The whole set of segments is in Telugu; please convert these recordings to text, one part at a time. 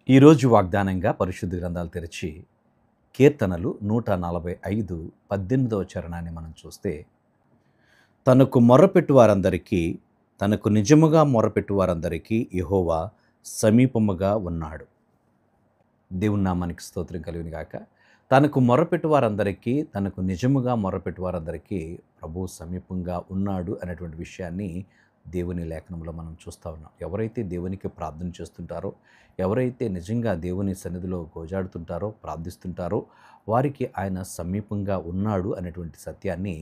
ఈరోజు వాగ్దానంగా పరిశుద్ధ గ్రంథాలు తెరిచి కీర్తనలు 145 18వ చరణాన్ని మనం చూస్తే, తనకు మొర్రపెట్టు వారందరికీ, తనకు నిజముగా మొర్రపెట్టు వారందరికీ యెహోవా సమీపముగా ఉన్నాడు. దేవుని నామానికి స్తోత్రం కలుగును గాక. తనకు మొర్రపెట్టు వారందరికీ, తనకు నిజముగా మొర్రపెట్టు వారందరికీ ప్రభువు సమీపంగా ఉన్నాడు అనేటువంటి విషయాన్ని దేవుని లేఖనంలో మనం చూస్తూ ఉన్నాం. ఎవరైతే దేవునికి ప్రార్థన చేస్తుంటారో, ఎవరైతే నిజంగా దేవుని సన్నిధిలో గోజాడుతుంటారో, ప్రార్థిస్తుంటారో, వారికి ఆయన సమీపంగా ఉన్నాడు అనేటువంటి సత్యాన్ని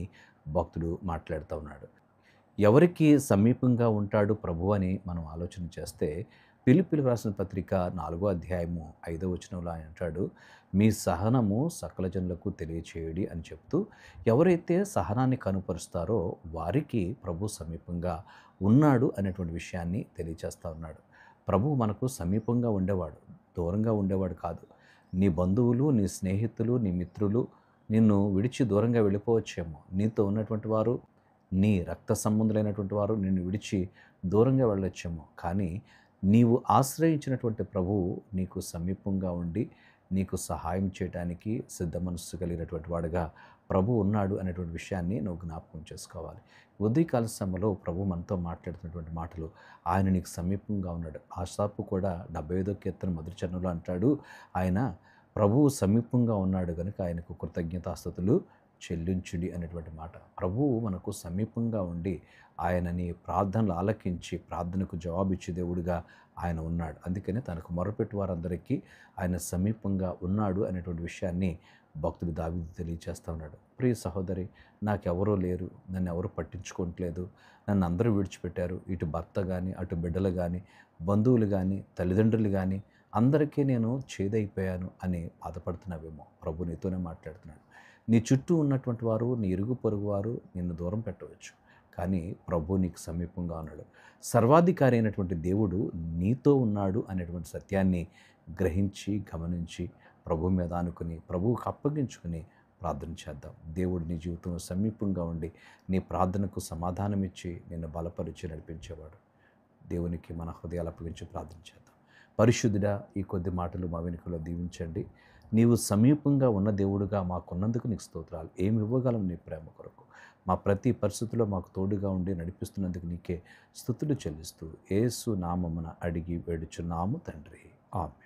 భక్తుడు మాట్లాడుతూ ఉన్నాడు. ఎవరికి సమీపంగా ఉంటాడు ప్రభు అని మనం ఆలోచన చేస్తే, ఫిలిప్పీయులకు రాసిన పత్రిక 4వ అధ్యాయము 5వ వచనంలో ఆయన అంటాడు, మీ సహనము సకల జనులకు తెలియచేయుడి అని చెప్తూ, ఎవరైతే సహనాన్ని కనుపరుస్తారో వారికి ప్రభు సమీపంగా ఉన్నాడు అనేటువంటి విషయాన్ని తెలియచేస్తూ ఉన్నాడు. ప్రభు మనకు సమీపంగా ఉండేవాడు, దూరంగా ఉండేవాడు కాదు. నీ బంధువులు, నీ స్నేహితులు, నీ మిత్రులు నిన్ను విడిచి దూరంగా వెళ్ళిపోవచ్చేమో. నీతో ఉన్నటువంటి వారు, నీ రక్త సంబంధులైనటువంటి వారు నిన్ను విడిచి దూరంగా వెళ్ళొచ్చేమో. కానీ నీవు ఆశ్రయించినటువంటి ప్రభువు నీకు సమీపంగా ఉండి నీకు సహాయం చేయడానికి సిద్ధ మనస్సు కలిగినటువంటి వాడుగా ప్రభు ఉన్నాడు అనేటువంటి విషయాన్ని నువ్వు జ్ఞాపకం చేసుకోవాలి. ఉదయకాల సమయంలో ప్రభు మనతో మాట్లాడుతున్నటువంటి మాటలు, ఆయన నీకు సమీపంగా ఉన్నాడు. ఆసాపు కూడా 75వ కీర్తన మొదటి చరణంలో అంటాడు, ఆయన ప్రభువు సమీపంగా ఉన్నాడు కనుక ఆయనకు కృతజ్ఞతాస్తుతులు చెల్లించుడి అనేటువంటి మాట. ప్రభువు మనకు సమీపంగా ఉండి ఆయనని ప్రార్థనలు ఆలకించి ప్రార్థనకు జవాబిచ్చే దేవుడిగా ఆయన ఉన్నాడు. అందుకని తనకు మొరపెట్టు వారందరికీ ఆయన సమీపంగా ఉన్నాడు అనేటువంటి విషయాన్ని భక్తుడు దావీదు తెలియజేస్తూ ఉన్నాడు. ప్రియ సహోదరి, నాకెవరూ లేరు, నన్ను ఎవరు పట్టించుకోవట్లేదు, నన్ను అందరూ విడిచిపెట్టారు. ఇటు భర్త కానీ, అటు బిడ్డలు కానీ, బంధువులు కానీ, తల్లిదండ్రులు కానీ, అందరికీ నేను చేదైపోయాను అని బాధపడుతున్నావేమో. ప్రభు నీతోనే మాట్లాడుతున్నాడు. నీ చుట్టూ ఉన్నటువంటి వారు, నీ ఇరుగు పొరుగు వారు నిన్ను దూరం పెట్టవచ్చు, కానీ ప్రభు నీకు సమీపంగా ఉన్నాడు. సర్వాధికారి అయినటువంటి దేవుడు నీతో ఉన్నాడు అనేటువంటి సత్యాన్ని గ్రహించి, గమనించి, ప్రభు మీద ఆనుకుని, ప్రభువుకు అప్పగించుకుని ప్రార్థన చేద్దాం. దేవుడు నీ జీవితంలో సమీపంగా ఉండి నీ ప్రార్థనకు సమాధానం ఇచ్చి నిన్ను బలపరిచి నడిపించేవాడు. దేవునికి మన హృదయాలు అప్పగించి ప్రార్థన చేద్దాం. పరిశుద్ధుడా, ఈ కొద్ది మాటలు మా వెనుకలో దీవించండి. నీవు సమీపంగా ఉన్న దేవుడుగా మాకున్నందుకు నీకు స్తోత్రాలు. ఏమి ఇవ్వగలం నీ ప్రేమ కొరకు? మా ప్రతి పరిస్థితిలో మాకు తోడుగా ఉండి నడిపిస్తున్నందుకు నీకే స్తుతులు చెల్లిస్తూ యేసు నామమున అడిగి వేడుచున్నాము తండ్రి. ఆమేన్.